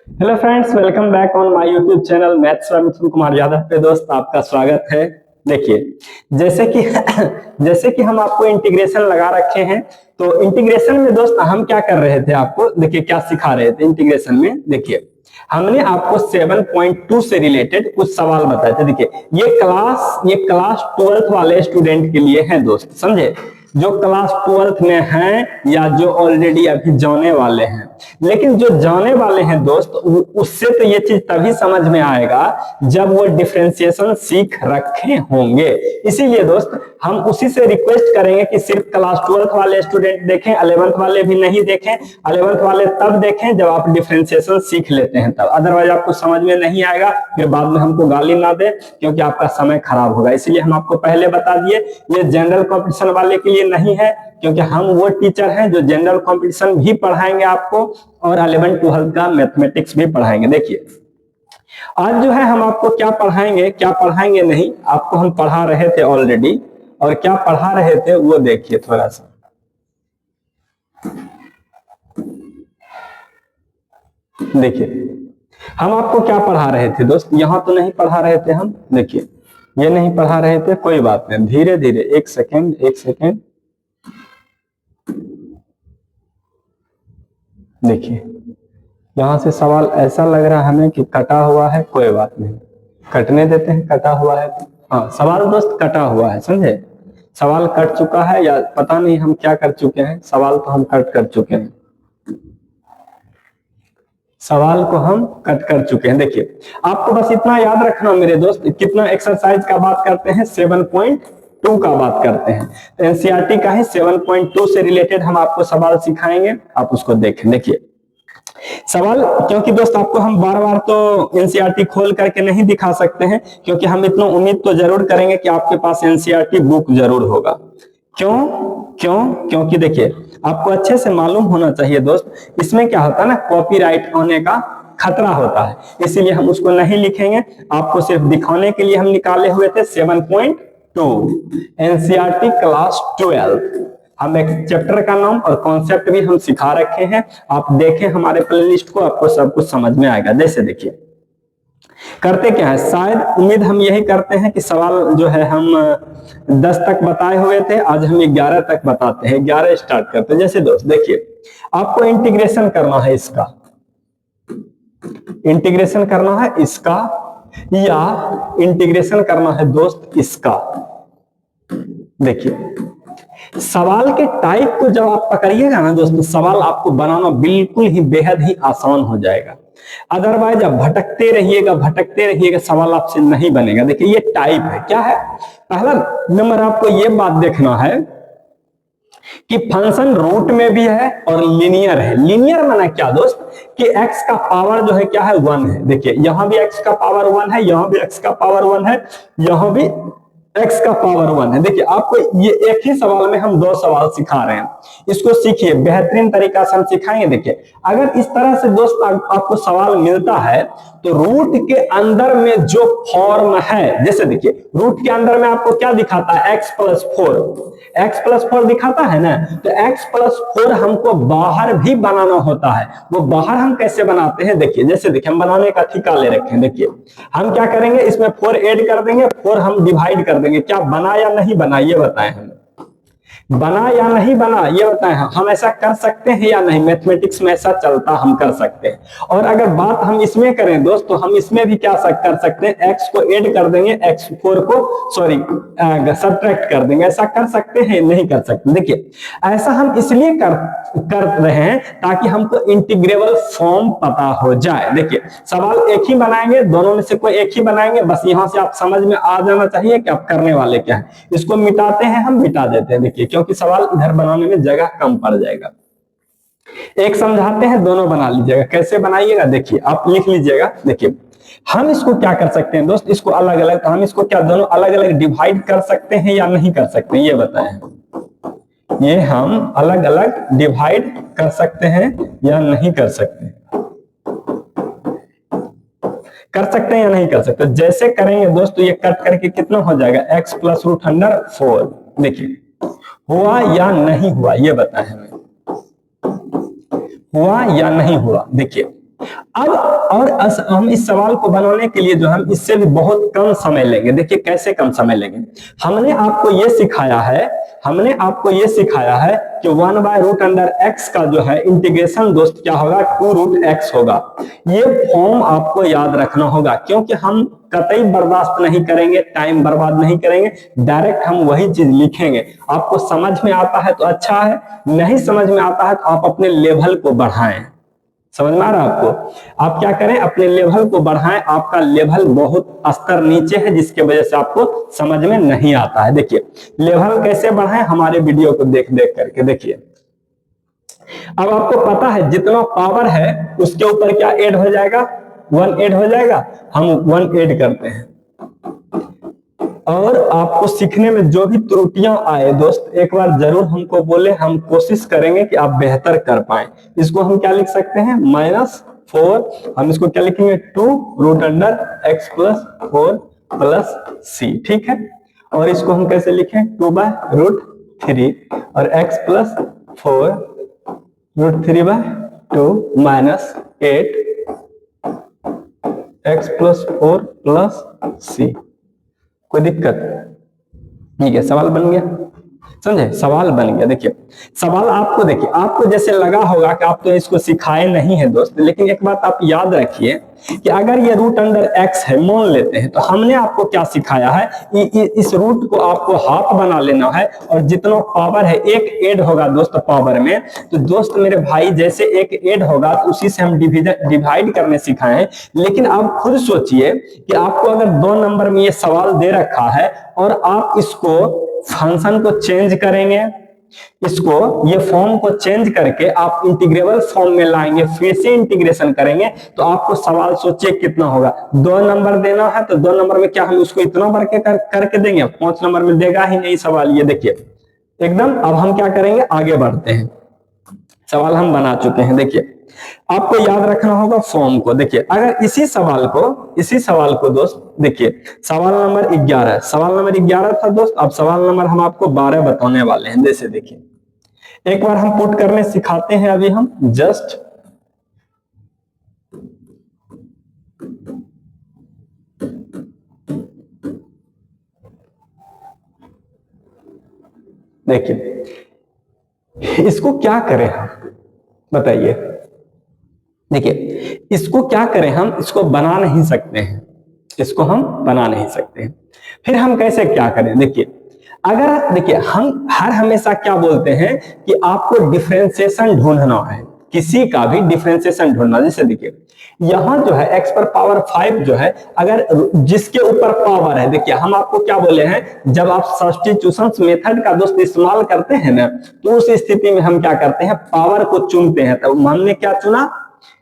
Hello friends, welcome back on my YouTube channel maths by Mithun Kumar Yadav पे। दोस्त आपका स्वागत है। देखिए, जैसे कि जैसे कि हम आपको इंटीग्रेशन लगा रखे हैं, तो इंटीग्रेशन में दोस्त हम क्या कर रहे थे, आपको देखिए क्या सिखा रहे थे इंटीग्रेशन में। देखिए, हमने आपको 7.2 से रिलेटेड कुछ सवाल बताए थे। देखिए, ये क्लास 12th वाले स्टूडेंट के लिए है दोस्त, समझे, जो क्लास 12th में हैं या जो ऑलरेडी अभी जाने वाले हैं। लेकिन जो जाने वाले हैं दोस्त, उससे तो ये चीज तभी समझ में आएगा जब वो डिफरेंशिएशन सीख रखे होंगे। इसीलिए दोस्त हम उसी से रिक्वेस्ट करेंगे कि सिर्फ क्लास 12th वाले स्टूडेंट देखें, 11th वाले भी नहीं देखें। 11th वाले तब देखें जब आप डिफरेंशिएशन सीख लेते हैं, तब अदरवाइज आपको समझ में नहीं आएगा, फिर बाद में हमको गाली ना दे, क्योंकि आपका समय खराब होगा। इसलिए हम आपको पहले बता दिए, ये जनरल कॉम्पिटिशन वाले के लिए नहीं है, क्योंकि हम वो टीचर हैं जो जनरल कंपटीशन भी पढ़ाएंगे आपको और 11th-12th का मैथमेटिक्स भी पढ़ाएंगे। देखिए, आज जो है हम आपको क्या पढ़ाएंगे नहीं, आपको हम पढ़ा रहे थे ऑलरेडी, और क्या पढ़ा रहे थे वो देखिए थोड़ा सा। देखिए, हम आपको क्या पढ़ा रहे थे दोस्त, यहां तो नहीं पढ़ा रहे थे हम। देखिए, ये नहीं पढ़ा रहे थे, कोई बात नहीं, धीरे धीरे, एक सेकेंड। देखिए, यहां से सवाल ऐसा लग रहा है हमें कि कटा हुआ है, कोई बात नहीं, कटने देते हैं, कटा हुआ है। हाँ, सवाल दोस्त कटा हुआ है, समझे, सवाल कट चुका है, या पता नहीं हम क्या कर चुके हैं, सवाल तो हम कट कर चुके हैं, सवाल को हम कट कर चुके हैं। देखिए, आपको बस इतना याद रखना मेरे दोस्त, कितना एक्सरसाइज का बात करते हैं, 7.2 का बात करते हैं। एनसीईआरटी का है, 7.2 से रिलेटेड हम आपको सवाल सिखाएंगे, आप उसको देखें। देखिए सवाल, क्योंकि दोस्त आपको हम बार बार तो एनसीईआरटी खोल करके नहीं दिखा सकते हैं, क्योंकि हम इतना उम्मीद तो जरूर करेंगे कि आपके पास एनसीईआरटी बुक जरूर होगा। क्योंकि देखिए, आपको अच्छे से मालूम होना चाहिए दोस्त, इसमें क्या होता है ना, कॉपीराइट होने का खतरा होता है, इसीलिए हम उसको नहीं लिखेंगे। आपको सिर्फ दिखाने के लिए हम निकाले हुए थे 7.2 एनसीईआरटी क्लास 12। हम एक चैप्टर का नाम और कॉन्सेप्ट भी हम सिखा रखे हैं, आप देखें हमारे प्लेलिस्ट को, आपको सब कुछ समझ में आएगा। जैसे देखिए, करते क्या है, शायद उम्मीद हम यही करते हैं कि सवाल जो है हम 10 तक बताए हुए थे, आज हम 11 तक बताते हैं, 11 स्टार्ट करते हैं। जैसे दोस्त देखिए, आपको इंटीग्रेशन करना है इसका, इंटीग्रेशन करना है इसका, या इंटीग्रेशन करना है दोस्त इसका। देखिए, सवाल के टाइप को जब आप पकड़िएगा ना दोस्तों, सवाल आपको बनाना बिल्कुल ही बेहद ही आसान हो जाएगा। अदरवाइज आप भटकते रहिएगा, सवाल आपसे नहीं बनेगा। देखिए, ये टाइप है, क्या है, पहला नंबर आपको ये बात देखना है कि फंक्शन रूट में भी है और लीनियर है। लीनियर माना क्या दोस्त, कि x का पावर जो है क्या है, 1 है। देखिए, यहां भी x का पावर 1 है, यहां भी x का पावर 1 है, यहां भी x का पावर 1 है। देखिए, आपको ये एक ही सवाल में हम 2 सवाल सिखा रहे हैं, इसको सीखिए, बेहतरीन तरीका से हम सिखाएंगे। देखिए, अगर इस तरह से दोस्त आपको सवाल मिलता है, तो रूट के अंदर में जो फॉर्म है, जैसे देखिए रूट के अंदर में आपको क्या दिखाता है, x+4 दिखाता है ना, तो x+4 हमको बाहर भी बनाना होता है। वो बाहर हम कैसे बनाते हैं, देखिए, जैसे देखिए हम बनाने का ठिका ले रखे हैं। देखिए, हम क्या करेंगे, इसमें 4 ऐड कर देंगे, 4 हम डिवाइड कर देंगे। क्या बना या नहीं बना, ये बताएं हम, बना या नहीं बना ये बताएं, हम ऐसा कर सकते हैं या नहीं, मैथमेटिक्स में ऐसा चलता, हम कर सकते हैं। और अगर बात हम इसमें करें दोस्त, तो हम इसमें भी क्या कर सकते हैं, x को ऐड कर देंगे, x4 को सब्ट्रैक्ट कर देंगे। ऐसा कर सकते हैं, नहीं कर सकते। देखिए, ऐसा हम इसलिए कर रहे हैं ताकि हमको इंटीग्रेबल फॉर्म पता हो जाए। देखिए, सवाल एक ही बनाएंगे, दोनों में से कोई एक ही बनाएंगे, बस यहां से आप समझ में आ जाना चाहिए कि आप करने वाले क्या है। इसको मिटाते हैं, हम मिटा देते हैं, देखिए, क्योंकि सवाल इधर बनाने में जगह कम पड़ जाएगा। एक समझाते हैं, दोनों बना लीजिएगा। कैसे बनाइएगा, देखिए आप लिख लीजिएगा। देखिए, हम इसको क्या कर सकते हैं दोस्त, इसको अलग अलग, हम इसको क्या दोनों अलग अलग डिवाइड कर सकते हैं या नहीं कर सकते, ये बताएं। ये हम अलग अलग डिवाइड कर सकते हैं या नहीं कर सकते, कर सकते हैं या नहीं कर सकते। जैसे करेंगे दोस्त, तो ये कट करके कितना हो जाएगा, x+√4। देखिए, हुआ या नहीं हुआ, ये बताएं हमें, हुआ या नहीं हुआ। देखिए, अब और हम इस सवाल को बनाने के लिए जो हम इससे भी बहुत कम समय लेंगे। देखिए कैसे कम समय लेंगे। हमने आपको ये सिखाया है कि 1/√x का जो है इंटीग्रेशन दोस्त क्या होगा, 2√x होगा। ये फॉर्म आपको याद रखना होगा, क्योंकि हम कतई बर्दाश्त नहीं करेंगे, टाइम बर्बाद नहीं करेंगे, डायरेक्ट हम वही चीज लिखेंगे। आपको समझ में आता है तो अच्छा है, नहीं समझ में आता है तो आप अपने लेवल को बढ़ाएं। समझ में आ रहा है आपको? आप क्या करें, अपने लेवल को बढ़ाएं। आपका लेवल बहुत स्तर नीचे है, जिसके वजह से आपको समझ में नहीं आता है। देखिए लेवल कैसे बढ़ाएं, हमारे वीडियो को देख करके देखिए। अब आपको पता है जितना पावर है उसके ऊपर क्या ऐड हो जाएगा, 1 ऐड हो जाएगा। हम 1 ऐड करते हैं। और आपको सीखने में जो भी त्रुटियां आए दोस्त, एक बार जरूर हमको बोले, हम कोशिश करेंगे कि आप बेहतर कर पाए। इसको हम क्या लिख सकते हैं, -4, हम इसको क्या लिखेंगे, 2√x + 4 + c, ठीक है। और इसको हम कैसे लिखें, 2/√3 और x + 4 √3/2 -8 x + 4 + c। कोई दिक्कत? ठीक है, सवाल बन गया, समझे, सवाल बन गया। देखिए सवाल आपको, देखिए आपको जैसे लगा होगा कि आप तो इसको सिखाए नहीं है दोस्त, लेकिन एक बात आप याद रखिए कि अगर ये √x है, मान लेते हैं, तो हमने आपको क्या सिखाया है, इस रूट को आपको हाफ बना लेना है, और जितना पावर है 1 ऐड होगा दोस्त पावर में। तो दोस्त मेरे भाई जैसे 1 ऐड होगा तो उसी से हम डिवाइड करने सिखाए हैं। लेकिन आप खुद सोचिए कि आपको अगर 2 नंबर में ये सवाल दे रखा है और आप इसको फंक्शन को चेंज करेंगे, इसको ये फॉर्म को चेंज करके आप इंटीग्रेबल फॉर्म में लाएंगे, फिर से इंटीग्रेशन करेंगे, तो आपको सवाल सोचिए कितना होगा। 2 नंबर देना है तो 2 नंबर में क्या हम उसको इतना भर के करके देंगे, 5 नंबर में देगा ही नहीं सवाल। ये देखिए एकदम। अब हम क्या करेंगे, आगे बढ़ते हैं। सवाल हम बना चुके हैं। देखिए आपको याद रखना होगा फॉर्म को। देखिए अगर इसी सवाल को दोस्त, देखिए सवाल नंबर 11, सवाल नंबर 11 था दोस्त। अब सवाल नंबर हम आपको 12 बताने वाले हैं। जैसे देखिए एक बार हम पुट करने सिखाते हैं। अभी हम जस्ट देखिए इसको क्या करें हम, बताइए। देखिए इसको क्या करें हम, इसको बना नहीं सकते हैं, इसको हम बना नहीं सकते हैं। फिर हम कैसे क्या करें, देखिए अगर, देखिए हम हर हमेशा क्या बोलते हैं कि आपको डिफरेंशिएशन ढूंढना है, किसी का भी डिफरेंशिएशन ढूंढना। जैसे देखिए यहां जो है x पर पावर 5 जो है, अगर जिसके ऊपर पावर है, देखिए हम आपको क्या बोले हैं, जब आप सब्स्टिट्यूशन मेथड का दोस्त इस्तेमाल करते हैं ना, तो उस स्थिति में हम क्या करते हैं, पावर को चुनते हैं। तो हमने क्या चुना,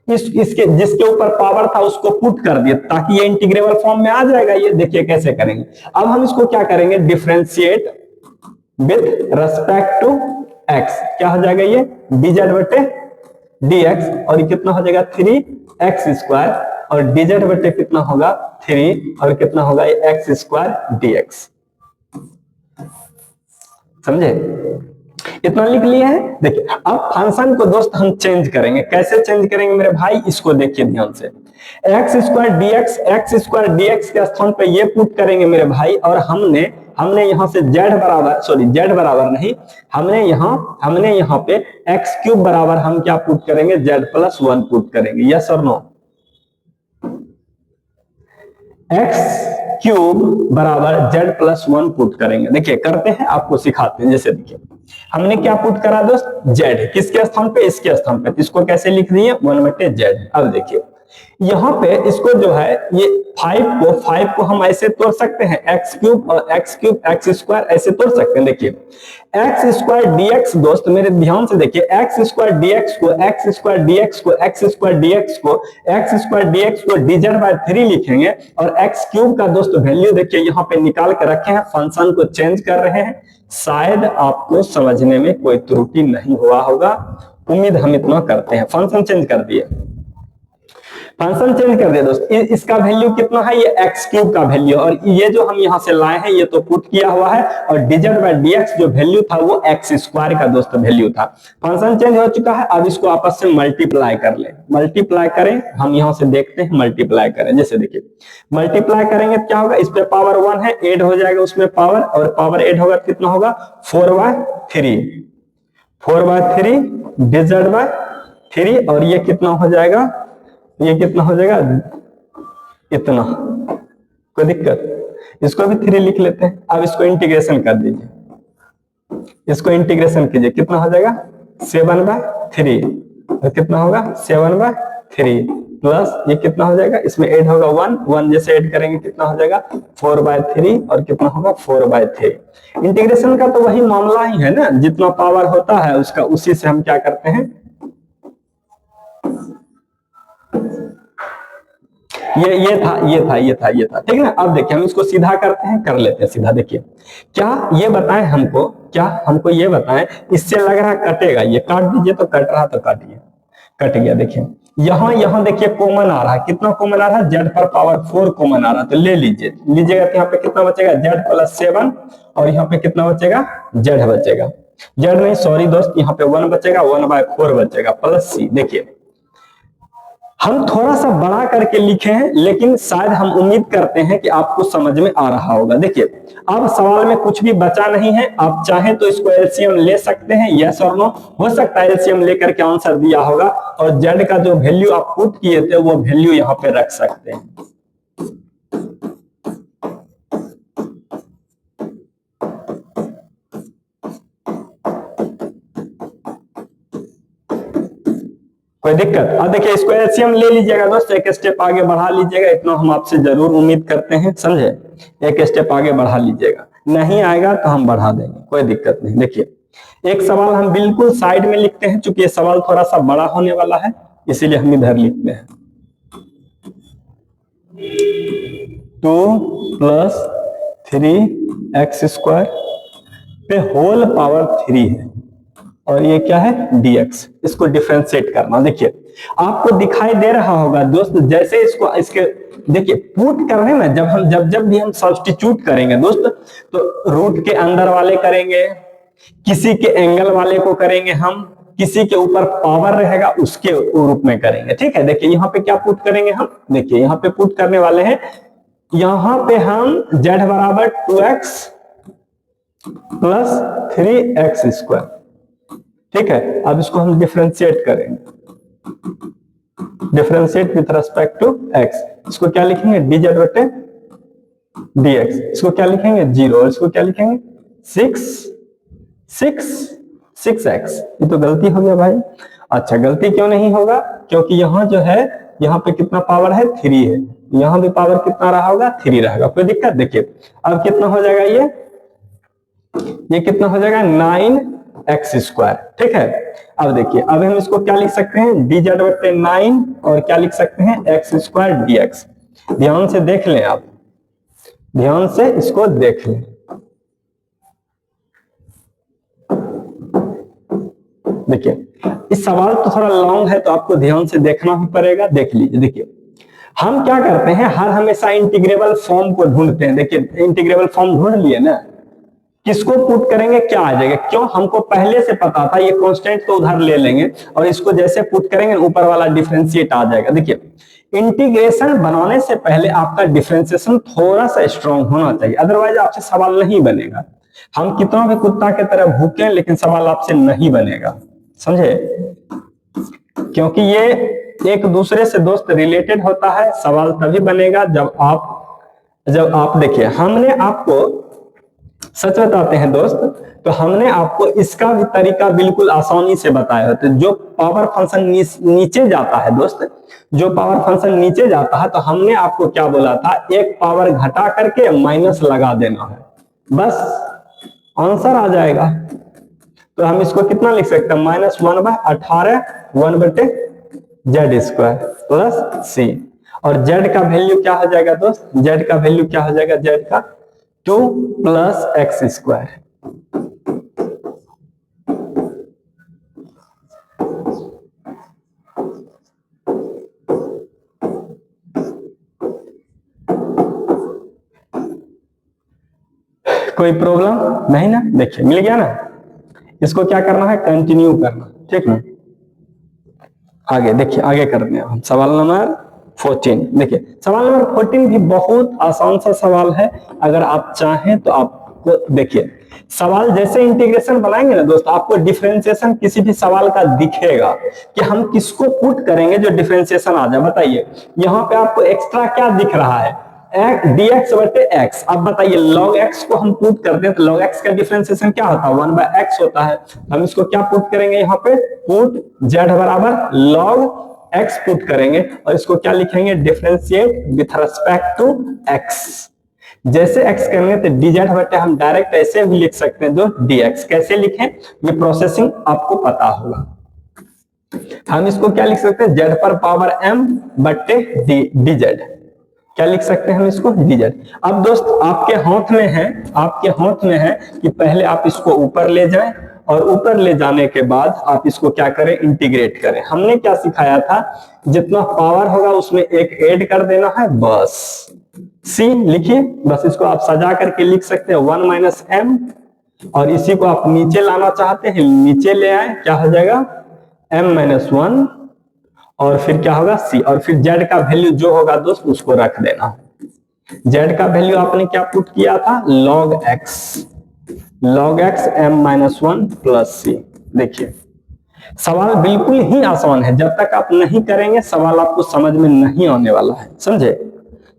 इसके जिसके ऊपर पावर था उसको पुट कर दिया, ताकि ये इंटीग्रेबल फॉर्म में आ जाएगा। ये देखिए कैसे करेंगे। अब हम इसको क्या करेंगे, differentiate with respect to x, क्या हो जाएगा ये dz/dx, और ये कितना हो जाएगा 3x², और dz/ कितना होगा 3, और कितना होगा ये x² dx। समझे, इतना लिख लिए हैं। देखिए अब फंक्शन को दोस्त हम चेंज करेंगे। कैसे चेंज करेंगे मेरे भाई, इसको देखिए ध्यान से। x² dx के स्थान पे ये पुट करेंगे मेरे भाई, और हमने यहां से z बराबर नहीं, हमने यहां पे x³ बराबर हम क्या पुट करेंगे, z+1 पुट करेंगे। यस और नो, x³ बराबर z+1 पुट करेंगे। देखिए करते हैं, आपको सिखाते हैं। जैसे देखिए हमने क्या पुट करा दोस्त, z, किसके स्थान पे, इसके स्थान पे। इसको कैसे लिख दिए, 1/z। अब देखिए यहाँ पे इसको जो है, ये 5 को हम ऐसे तोड़ सकते हैं, x³ और x² ऐसे तोड़ सकते हैं। देखिए x² dx दोस्त मेरे ध्यान से देखिए, x² dx को dz/3 लिखेंगे, और x³ का दोस्त वैल्यू देखिए यहाँ पे निकाल के रखे हैं, फंक्शन को चेंज कर रहे हैं। शायद आपको समझने में कोई त्रुटि नहीं हुआ होगा, उम्मीद हम इतना करते हैं। फंक्शन चेंज कर दिए, फंक्शन चेंज कर दिया दोस्त, इसका वैल्यू कितना है, ये एक्स क्यूब का वैल्यू, और ये जो हम यहाँ से लाए हैं ये तो पुट किया हुआ है, और dz बाय dx जो वैल्यू था वो एक्स स्क्वायर का दोस्त वैल्यू था। फंक्शन चेंज हो चुका है, अब इसको आपस से मल्टीप्लाई कर ले, मल्टीप्लाई करें, हम यहाँ से देखते हैं मल्टीप्लाई करें, जैसे देखिए मल्टीप्लाई करेंगे क्या होगा, इस पे पावर 1 है, ऐड हो जाएगा उसमें पावर, और पावर ऐड होगा कितना होगा 4/3, 4/3 dz बाय 3, और ये कितना हो जाएगा, ये कितना हो जाएगा इतना, कोई दिक्कत, इसको भी 3 लिख लेते हैं। अब इसको इंटीग्रेशन कर दीजिए, इसको इंटीग्रेशन कीजिए, कितना हो जाएगा 7/3, और कितना होगा 7/3 प्लस ये कितना हो जाएगा, इसमें ऐड होगा 1 जैसे ऐड करेंगे कितना हो जाएगा 4/3, और कितना होगा 4/3। इंटीग्रेशन का तो वही मामला ही है ना, जितना पावर होता है उसका उसी से हम क्या करते हैं, ये था, ठीक है ना। अब देखिए हम इसको सीधा करते हैं, कर लेते हैं सीधा। देखिए क्या ये बताएं हमको, क्या हमको ये बताएं, इससे लग रहा कटेगा, ये काट दीजिए, तो कट रहा तो काटिए, कट गया। देखिए यहाँ देखिए कॉमन आ रहा है, कितना कॉमन आ रहा है, z पर पावर 4 कॉमन आ रहा है, तो ले लीजिएगा, तो यहाँ पे कितना बचेगा z + 7, और यहाँ पे कितना बचेगा z बचेगा, z नहीं सॉरी दोस्त, यहाँ पे 1 बचेगा, 1/4 बचेगा प्लस c। देखिए हम थोड़ा सा बड़ा करके लिखे हैं, लेकिन शायद हम उम्मीद करते हैं कि आपको समझ में आ रहा होगा। देखिए अब सवाल में कुछ भी बचा नहीं है, आप चाहें तो इसको एलसीएम ले सकते हैं, यस और नो, हो सकता है एलसीएम लेकर के आंसर दिया होगा, और जेड का जो वैल्यू आप पुट किए थे वो वैल्यू यहाँ पे रख सकते हैं। कोई दिक्कत, अब देखिए इसको एलसीएम ले लीजिएगा दोस्त, एक स्टेप आगे बढ़ा लीजिएगा, इतना हम आपसे जरूर उम्मीद करते हैं, समझे, एक स्टेप आगे बढ़ा लीजिएगा, नहीं आएगा तो हम बढ़ा देंगे, कोई दिक्कत नहीं। देखिए एक सवाल हम बिल्कुल साइड में लिखते हैं, चूंकि ये सवाल थोड़ा सा बड़ा होने वाला है इसीलिए हम इधर लिखते हैं, 2 + 3x² पे होल पावर 3 है, और ये क्या है dx, इसको डिफरेंशिएट करना। देखिए आपको दिखाई दे रहा होगा दोस्त, जैसे इसको इसके देखिए पुट करने में जब भी हम सब्स्टिट्यूट करेंगे दोस्त, तो रूट के अंदर वाले करेंगे, किसी के एंगल वाले को करेंगे हम, किसी के ऊपर पावर रहेगा उसके रूप में करेंगे, ठीक है। देखिए यहाँ पे क्या पुट करेंगे हम, देखिए यहाँ पे पुट करने वाले हैं, यहाँ पे हम z बराबर 2x + 3x², ठीक है। अब इसको हम डिफरेंशिएट करेंगे, differentiate with respect to x, इसको क्या लिखेंगे dz बटे dx, इसको क्या लिखेंगे 0, और इसको क्या लिखेंगे 6x। ये तो गलती हो गया भाई, अच्छा गलती क्यों नहीं होगा, क्योंकि यहाँ जो है यहाँ पे कितना पावर है 3 है, यहाँ भी पावर कितना रहा होगा 3 रहेगा, कोई दिक्कत। देखिए अब कितना हो जाएगा, ये कितना हो जाएगा 9x², ठीक है। अब देखिए अब हम इसको क्या लिख सकते हैं dz बटे 9, और क्या लिख सकते हैं x² dx। ध्यान से देख लें, आप ध्यान से इसको देख लें, देखिए इस सवाल तो थोड़ा लॉन्ग है तो आपको ध्यान से देखना ही पड़ेगा, देख लीजिए। देखिए हम क्या करते हैं, हर हमेशा इंटीग्रेबल फॉर्म को ढूंढते हैं। देखिए इंटीग्रेबल फॉर्म ढूंढ लिए ना, किसको पुट करेंगे क्या आ जाएगा, क्यों हमको पहले से पता था, ये कांस्टेंट तो उधर ले लेंगे, और इसको जैसे पुट करेंगे ऊपर वाला डिफरेंशिएट आ जाएगा। देखिए इंटीग्रेशन बनाने से पहले आपका डिफरेंशिएशन थोड़ा सा स्ट्रांग होना चाहिए, अदरवाइज आपसे सवाल नहीं बनेगा। हम कितना भी कुत्ता की तरह भूखें लेकिन सवाल आपसे नहीं बनेगा, समझे, क्योंकि ये एक दूसरे से दोस्त रिलेटेड होता है। सवाल तभी बनेगा जब आप देखिए, हमने आपको सच बताते हैं दोस्त, तो हमने आपको इसका भी तरीका बिल्कुल आसानी से बताया है। तो जो पावर फंक्शन नीचे जाता है दोस्त, जो पावर फंक्शन नीचे जाता है, तो हमने आपको क्या बोला था, एक पावर घटा करके माइनस लगा देना है, बस आंसर आ जाएगा। तो हम इसको कितना लिख सकते हैं, -1/18 1/z² प्लस c, और z का वैल्यू क्या हो जाएगा दोस्त, z का वैल्यू क्या हो जाएगा, z का 2 + x²। कोई प्रॉब्लम नहीं ना? देखिए मिल गया ना। इसको क्या करना है, कंटिन्यू करना, ठीक ना। आगे देखिए, आगे करते हैं हम सवाल नंबर 14। देखिए सवाल नंबर 14 भी बहुत आसान सा सवाल है। अगर आप चाहें तो आपको देखिए, सवाल जैसे इंटीग्रेशन बनाएंगे ना दोस्त, आपको डिफरेंशिएशन किसी भी सवाल का दिखेगा कि हम किसको पुट करेंगे जो डिफरेंशिएशन आ जाए। बताइए यहाँ पे आपको एक्स्ट्रा क्या दिख रहा है, dx बटे x। अब बताइए log x को हम पुट करते हैं तो log x का डिफरेंशिएशन क्या होता है, 1/x होता है। हम इसको क्या पुट करेंगे यहाँ पे, पुट z बराबर log x पुट करेंगे और इसको क्या लिखेंगे, differentiate with respect to x। जैसे x करेंगे तो dz बटे हम डायरेक्ट ऐसे भी लिख सकते हैं जो dx। कैसे लिखें, ये प्रोसेसिंग आपको पता होगा। हम इसको क्या लिख सकते हैं, z पर पावर m बटे dz। क्या लिख सकते हैं हम इसको, dz। अब दोस्त आपके हाथ में है, आपके हाथ में है कि पहले आप इसको ऊपर ले जाएं और ऊपर ले जाने के बाद आप इसको क्या करें, इंटीग्रेट करें। हमने क्या सिखाया था, जितना पावर होगा उसमें एक ऐड कर देना है बस। सी लिखिए, बस इसको आप सजा करके लिख सकते हैं 1 माइनस m, और इसी को आप नीचे लाना चाहते हैं नीचे ले आए, क्या हो जाएगा m माइनस 1, और फिर क्या होगा c, और फिर z का वैल्यू जो होगा दोस्त उसको रख देना। z का वैल्यू आपने क्या पुट किया था, log x m minus 1 plus c। देखिए सवाल बिल्कुल ही आसान है, जब तक आप नहीं करेंगे सवाल आपको समझ में नहीं आने वाला है, समझे।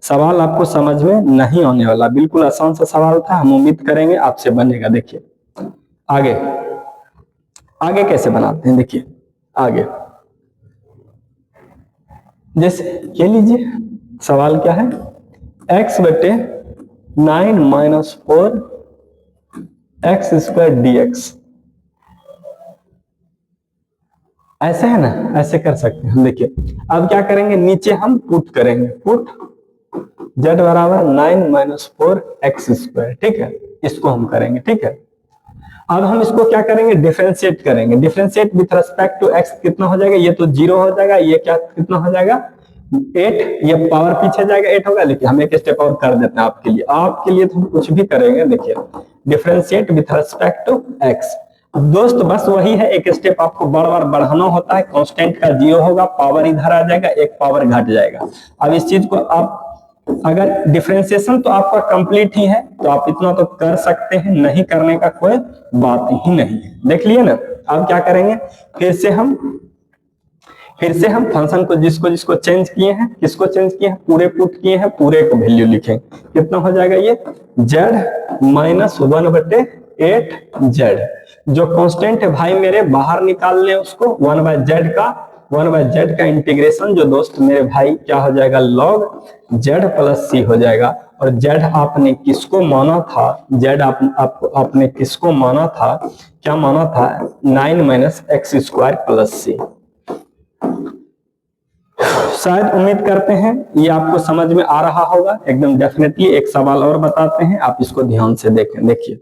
सवाल आपको समझ में नहीं आने वाला, बिल्कुल आसान सा सवाल था। हम उम्मीद करेंगे आपसे बनेगा। देखिए आगे आगे कैसे बनाते हैं, देखिए आगे जैसे ये लीजिए, सवाल क्या है, x बटे 9 माइनस 4 एक्स स्क्वायर dx। ऐसे है ना, ऐसे कर सकते हैं। देखिए अब क्या करेंगे, नीचे हम पुट करेंगे, पुट z बराबर 9 माइनस 4 एक्स स्क्वायर, ठीक है, इसको हम करेंगे, ठीक है। अब हम इसको क्या करेंगे, डिफरेंशिएट करेंगे। Differentiate with respect to x कितना हो जाएगा, ये तो 0 हो जाएगा, ये क्या कितना हो जाएगा 8, ये पावर पीछे जाएगा 8 होगा। लेकिन हम एक स्टेप और कर देते हैं आपके लिए, आपके लिए तो हम कुछ भी करेंगे। देखिए differentiate with respect to x दोस्त, बस वही है, एक स्टेप आपको बार बार बढ़ाना होता है। कांस्टेंट का 0 होगा, पावर इधर आ जाएगा, एक पावर घट जाएगा। अब इस चीज को आप अगर डिफरेंशिएशन तो आपका कंप्लीट ही है तो आप इतना तो कर सकते हैं, नहीं करने का कोई बात ही नहीं है। देख लिए ना। अब क्या करेंगे, फिर से हम फंक्शन को जिसको जिसको चेंज किए हैं, किसको चेंज किए हैं, पूरे पुट किए हैं, पूरे को वैल्यू लिखें। कितना हो जाएगा ये, z माइनस 1 बटे 8z। जो कांस्टेंट है भाई मेरे बाहर निकाल लें उसको, 1 बाय जेड का इंटीग्रेशन जो दोस्त मेरे भाई क्या हो जाएगा, log z प्लस c हो जाएगा। और z आपने किसको माना था, z आपने किसको माना था, क्या माना था, 9 minus x square plus c। शायद उम्मीद करते हैं ये आपको समझ में आ रहा होगा एकदम डेफिनेटली। एक सवाल और बताते हैं, आप इसको ध्यान से देखें। देखिए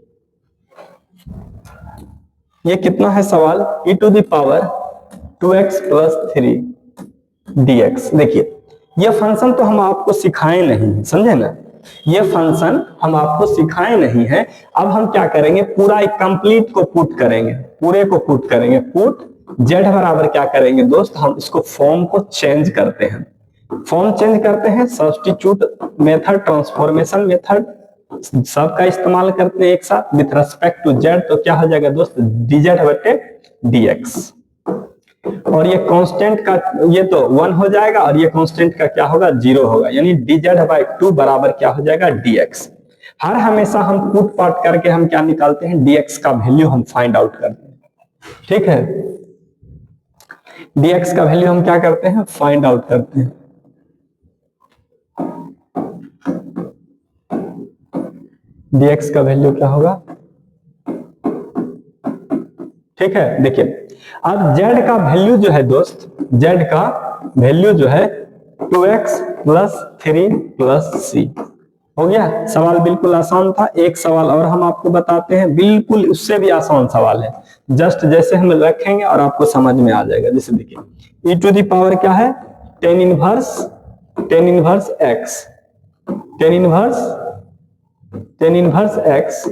ये कितना है सवाल, e to the power 2x plus 3 dx। देखिए ये फंक्शन तो हम आपको सिखाए नहीं है, समझे ना, ये फंक्शन हम आपको सिखाए नहीं है। अब हम क्या करेंगे, पूरा एक कंप्लीट को पुट करेंगे, पूरे को पुट करेंगे। पुट z बराबर क्या करेंगे दोस्त, हम इसको फॉर्म को चेंज करते हैं, फॉर्म चेंज करते हैं, सब्स्टिट्यूट मेथड, ट्रांसफॉर्मेशन मेथड सबका इस्तेमाल करते हैं एक साथ विथ रिस्पेक्ट टू z। तो क्या हो जाएगा दोस्त, dz बटे dx। और ये कांस्टेंट का ये तो 1 हो जाएगा और ये कांस्टेंट का क्या होगा, 0 होगा, यानी dz बाई 2 बराबर क्या हो जाएगा, dx। हर हमेशा हम पुट पार्ट करके हम क्या निकालते हैं, dx का वैल्यू हम फाइंड आउट करते हैं, ठीक है। dx का वैल्यू हम क्या करते हैं, फाइंड आउट करते हैं। dx का वैल्यू क्या होगा, ठीक है। देखिए अब z का वैल्यू जो है दोस्त, z का वैल्यू जो है 2x प्लस 3 प्लस c हो गया। सवाल बिल्कुल आसान था। एक सवाल और हम आपको बताते हैं, बिल्कुल उससे भी आसान सवाल है, जस्ट जैसे हम रखेंगे और आपको समझ में आ जाएगा। जैसे देखिए e टू द पावर क्या है, tan inverse x, tan inverse x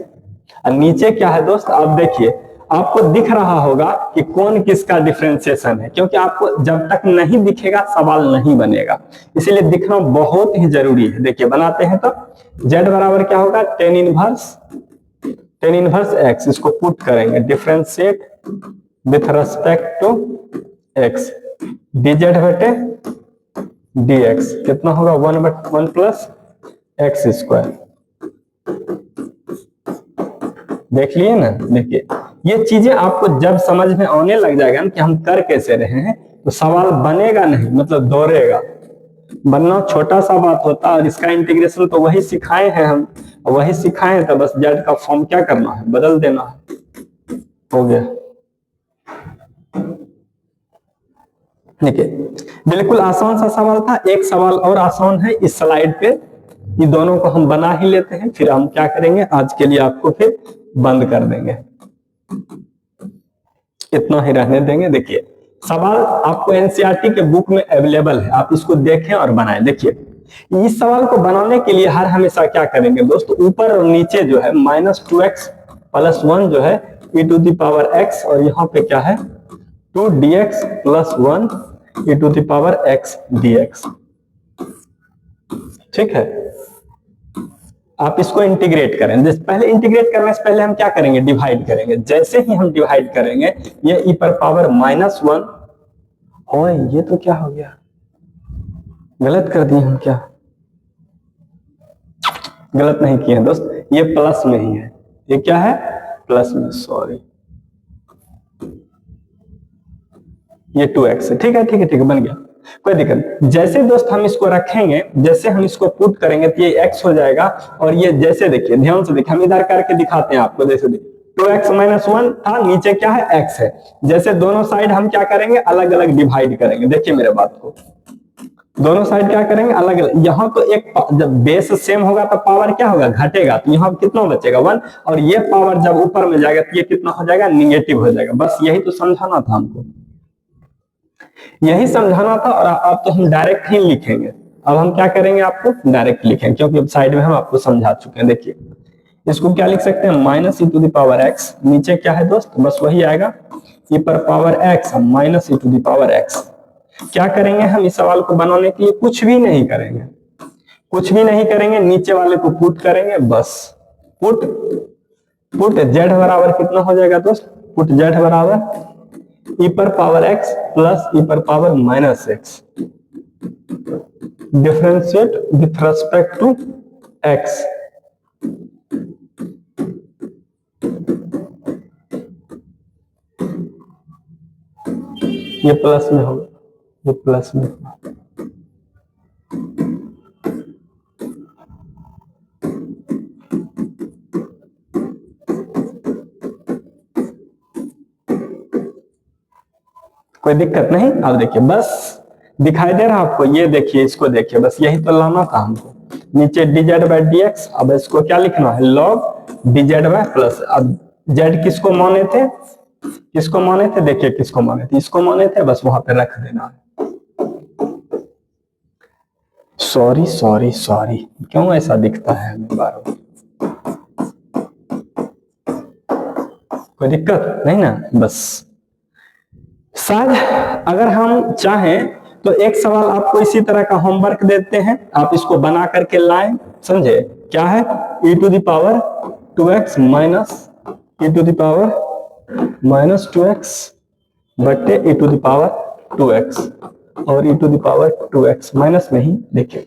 और नीचे क्या है दोस्त, आप देखिए आपको दिख रहा होगा कि कौन किसका डिफरेंशिएशन है, क्योंकि आपको जब तक नहीं दिखेगा सवाल नहीं बनेगा, इसीलिए दिखना बहुत ही जरूरी है। देखिए बनाते हैं तो z बराबर क्या होगा, टेन इनवर्स x, इसको पुट करेंगे differentiate with respect to x, dz बटे dx कितना होगा, 1 प्लस एक्स स्क्वायर। देख लिए ना, देखिए ये चीजें आपको जब समझ में आने लग जाएगा ना कि हम कर कैसे रहे हैं, तो सवाल बनेगा नहीं, मतलब दौड़ेगा। बनना छोटा सा बात होता है, और इसका इंटीग्रेशन तो वही सिखाए हैं हम, वही सिखाए तो बस जेड का फॉर्म क्या करना है, बदल देना है, हो गया। देखिए बिल्कुल आसान सा सवाल था। एक सवाल और आसान है इस स्लाइड पे, ये दोनों को हम बना ही लेते हैं, फिर हम क्या करेंगे, आज के लिए आपको फिर बंद कर देंगे, इतना ही रहने देंगे। देखिए सवाल आपको एनसीईआरटी के बुक में अवेलेबल है, आप इसको देखें और बनाएं। देखिए इस सवाल को बनाने के लिए हर हमेशा क्या करेंगे दोस्त, ऊपर और नीचे जो है -2x + 1 जो है e⁻x, और यहाँ पे क्या है 2dx + 1 e⁻x dx, ठीक है। आप इसको इंटीग्रेट करें, पहले इंटीग्रेट करने से पहले हम क्या करेंगे, डिवाइड करेंगे। जैसे ही हम डिवाइड करेंगे ये e⁻−1, ओए ये तो क्या हो गया, गलत कर दिए हम, क्या गलत नहीं किए हैं दोस्त, ये प्लस में ही है, ये क्या है प्लस में, सॉरी ये 2x है, ठीक है ठीक है ठीक है, बन गया, कोई दिक्कत नहीं। जैसे दोस्त हम इसको रखेंगे, जैसे हम इसको पुट करेंगे तो ये x हो जाएगा, और ये जैसे देखिए ध्यान से देखिए, हम इधर करके दिखाते हैं आपको, जैसे देखिए 2x - 1 था, नीचे क्या है x है, जैसे दोनों साइड हम क्या करेंगे, अलग अलग डिवाइड करेंगे। देखिए मेरे बात को, दोनों साइड क्या करेंगे, अलग अलग। यहाँ तो एक जब बेस सेम होगा तो पावर क्या होगा, घटेगा, तो यहाँ कितना बचेगा 1, और ये पावर जब ऊपर में जाएगा तो ये कितना हो जाएगा, निगेटिव हो जाएगा। बस यही तो समझाना था हमको, यही समझाना था, और अब तो हम डायरेक्ट ही लिखेंगे। अब हम क्या करेंगे, आपको डायरेक्ट लिखेंगे, क्योंकि साइड में हम आपको समझा चुके हैं। देखिए इसको क्या लिख सकते हैं, -e⁻x, नीचे क्या है दोस्त, बस वही आएगा e⁻x -e⁻x। क्या करेंगे हम इस सवाल को बनाने के लिए, कुछ भी नहीं करेंगे, कुछ भी नहीं करेंगे, नीचे वाले को पुट करेंगे, बस पुट z बराबर कितना हो जाएगा दोस्त, पुट z बराबर e⁻x + e⁻−x, differentiate with respect to x, ये प्लस में होगा, ये प्लस में, कोई दिक्कत नहीं। अब देखिए बस दिखाई दे रहा आपको, ये देखिए इसको देखिए, बस यही तो लाना था हमको, नीचे dz/dx। अब इसको क्या लिखना है, log dz/+। अब z किसको माने थे, किसको माने थे, देखिए किसको माने थे, इसको माने थे, बस वहां पे रख देना है। सॉरी सॉरी सॉरी, क्यों ऐसा दिखता है हमें बार बार, कोई दिक्कत नहीं ना। बस शायद अगर हम चाहें तो एक सवाल आपको इसी तरह का होमवर्क देते हैं, आप इसको बना करके लाएं, समझे क्या है, e⁻2x -e⁻2x बटे e⁻2x, और e⁻2x माइनस में ही देखिए,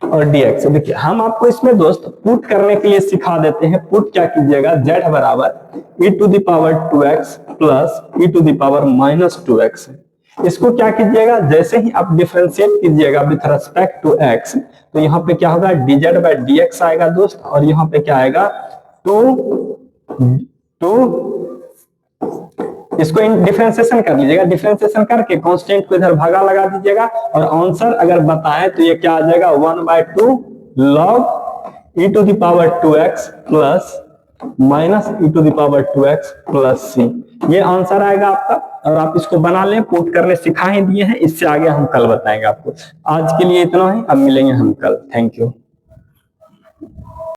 और dx। देखिए हम आपको इसमें दोस्त पुट करने के लिए सिखा देते हैं। पुट क्या कीजिएगा, z बराबर e⁻2x + e⁻−2x, इसको क्या कीजिएगा, जैसे ही आप डिफरेंशिएट कीजिएगा विथ रेस्पेक्ट टू x, तो यहाँ पे क्या होगा, dz/dx आएगा दोस्त, और यहाँ पे क्या आएगा, इसको डिफरेंशिएशन कर लीजिएगा, डिफरेंशिएशन करके कांस्टेंट को इधर भागा लगा दीजिएगा, और आंसर अगर बताएं तो ये क्या आ जाएगा, 1/2 log e⁻2x -e⁻2x c, ये आंसर आएगा आपका। और आप इसको बना लें, पुट करने सिखा ही दिए हैं, इससे आगे हम कल बताएंगे आपको। आज के लिए इतना ही, अब मिलेंगे हम कल, थैंक यू।